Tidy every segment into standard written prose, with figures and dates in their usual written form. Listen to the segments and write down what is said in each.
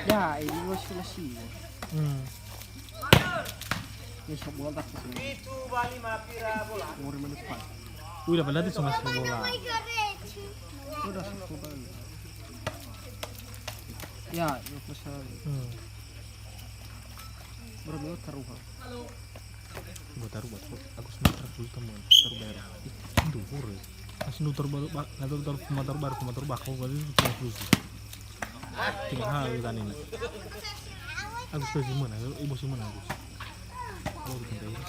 Ya, ini masih. Ini sok bola tak sih. Itu Bali mapira bola. Umur mendepan. Udah berarti cuma bola. Sudah sok bola. Ya, ini besar. Berapa taruh? Buat taruh buat aku semester dulu teman taruh bayar. Itu hore. Masih nutor baru nutor motor baku berarti cuma dulu. Tiga hal kan ini. Agus tuh gimana? Ibu sih mana Agus? Oh di daerah.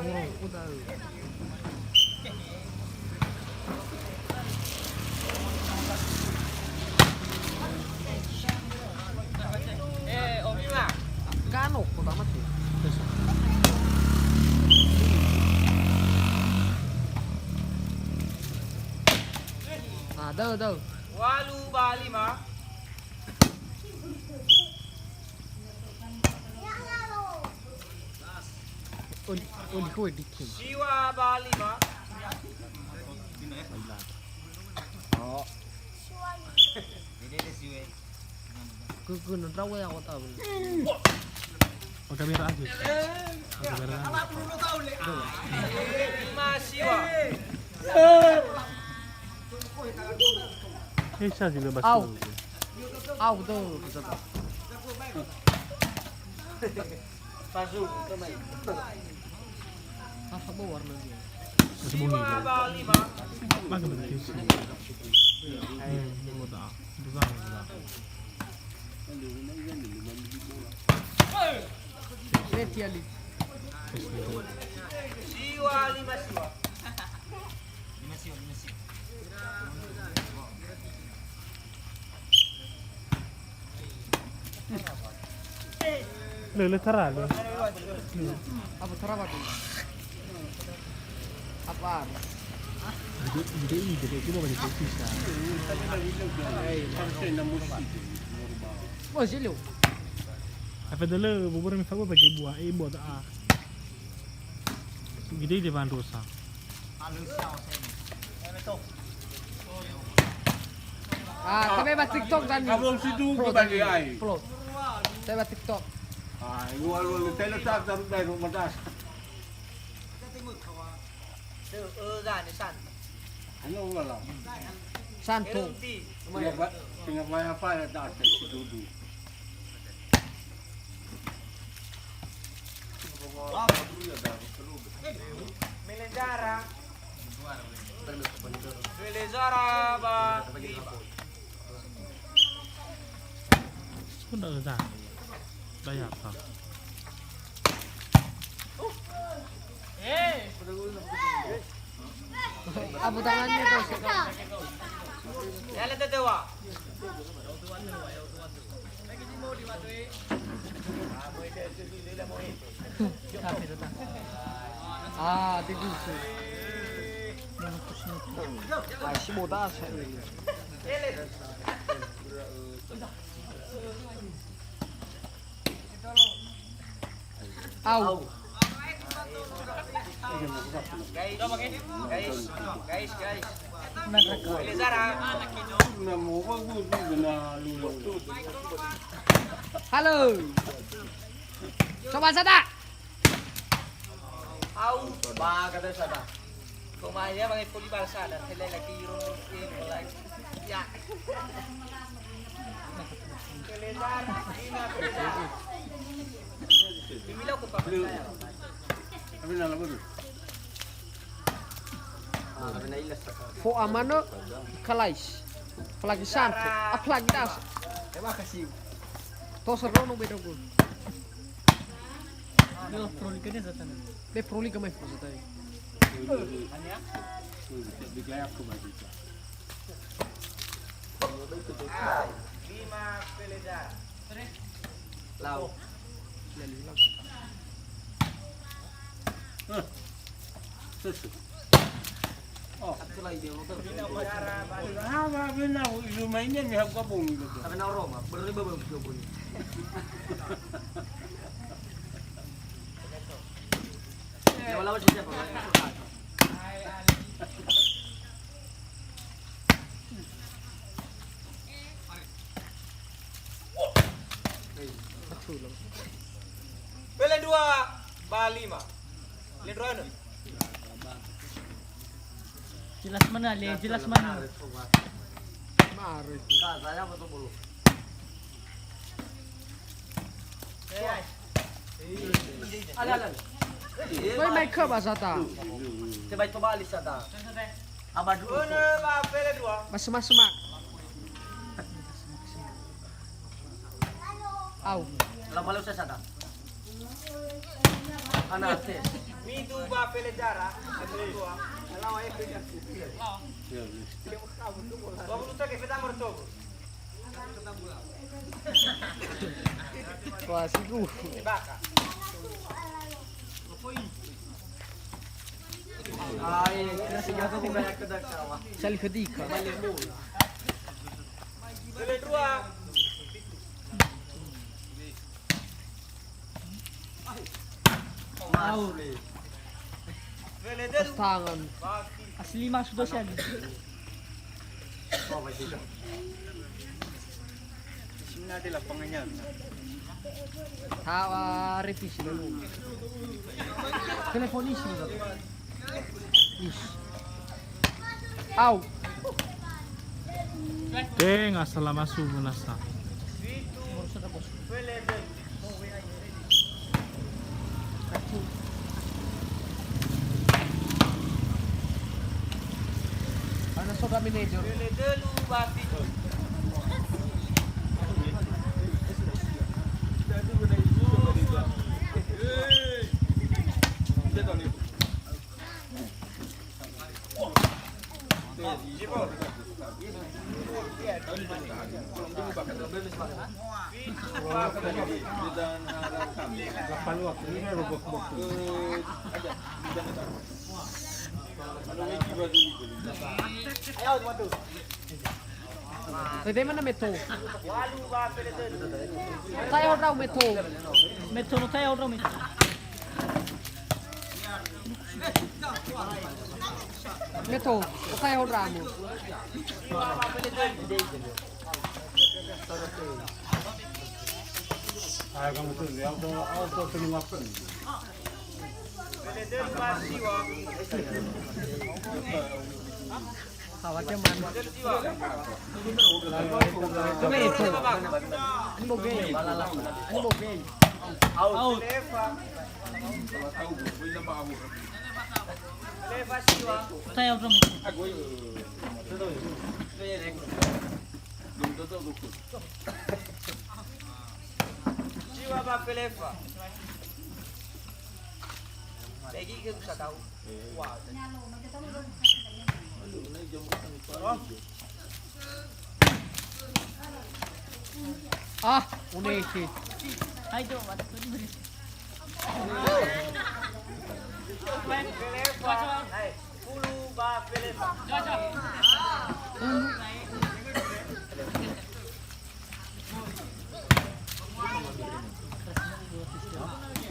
Oh, udah. Om Ima. Kano, pertama tuh. Ada. Walu Bali ma. Kau dikin. Siwa Bali ma. Oh. Ini siwe. Kau nonton yang aku tahu. Oh kamera aja. Kamera. Ima siwa. Saya sih bebas. Betul. Pasuk kemai. Apa warna dia? Masih bunyi. Siwa Bali ma. Makan betul sih. Mudah. Reti. Siwa lima siwa. Lateral. Apa terapa tuh? Apaan? Jadi mau banyak sisa. Oh, sih lu. Apa dulu bubur mi fago pakai buah buah tak. Gede di Bandosa. Kami buat TikTok dan Kabel situ kembali ai. Upload. Saya buat TikTok. Lu teletak dari rumah das. Ra ni san. Ano wala. Santo. Tinggal bayar apa ya das situ dulu. Melendara. Melendara ba. Sudah dah. Bayar apa? Abu tangannya tuh. Ya le tetewa. Tidur sih. Si bodas. Au. Guys. Melendara. Na mo wag mo na lulo. Halo. Sobat Sada. Au ba kata sada. Kumaya pakai puli balsa dan tele lagi irung lagi. Ya. Melendara ina peda. Bimilaw ko pa. Kami na labas. Fo amano kalais. Plagi santo. Plagi das. Terima kasih. To serono bedo ko. Yo prolika ni zatan. Be proli kamay po sa tayo. Anya? Bigay ako ba dito? 5 peledar. Lau. Susu. Oh, Itulah ide lo tuh. haba bina lumayan ni hab kabong dito. Sabi na Roma, berliba ba yung pun. Wala ba siya? sulam. Pele 2 Bali mah. Le 2 anu. Jelas mana le, jelas mana. Mari. Ala. May may ka ba sata? Coba coba alis ada. Abad dulu. Ba pele 2. Mas. Aw. Lalu saya sada. Anate. Mi 2 ba pele jara. Pele 2. Alawa e pele. Vamos lutar que fedamos todo. Wah, sigu. Baka. Ay, kasi gato ko banyak kedak sawa. Sali kedika. Pele 2. Out. Pele Pas tangan. Asli mas sudah siya. Sini ada lapangannya. Tawa revisi dulu. Telefonisi dulu. Ish. Aw. Oke, nggak salah masuk nasa. Pele 2. Ano so kami major? Pele 2 bati. Pwede man na meto. Walu ba pele 2. Tayo raw meto. Metro no tayo raw metro. Meto. Tayo raw mo. Pele 2 bati wa. Kawatnya man. Pele 2. Meto. Ano mo gay? Ano mo gay? Out. Lefa. Lefa siwa. Tayo raw metro. Siwa ba pelefa. Lagi ke bisa tahu. Wah. Ah, uneki. Ay do, wat to ni. Pelefa. Hai. Pulu ba pelefa.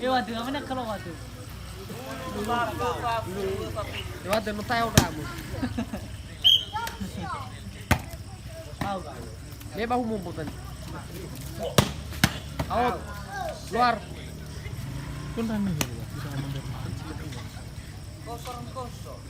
Eh waduh, apa nak kalau waduh? Diba, doon mo tayo raw mo. Out. May ba humumputan? Out. Luar. Kung ano yun, bisa ngomong dari Kosong kosong.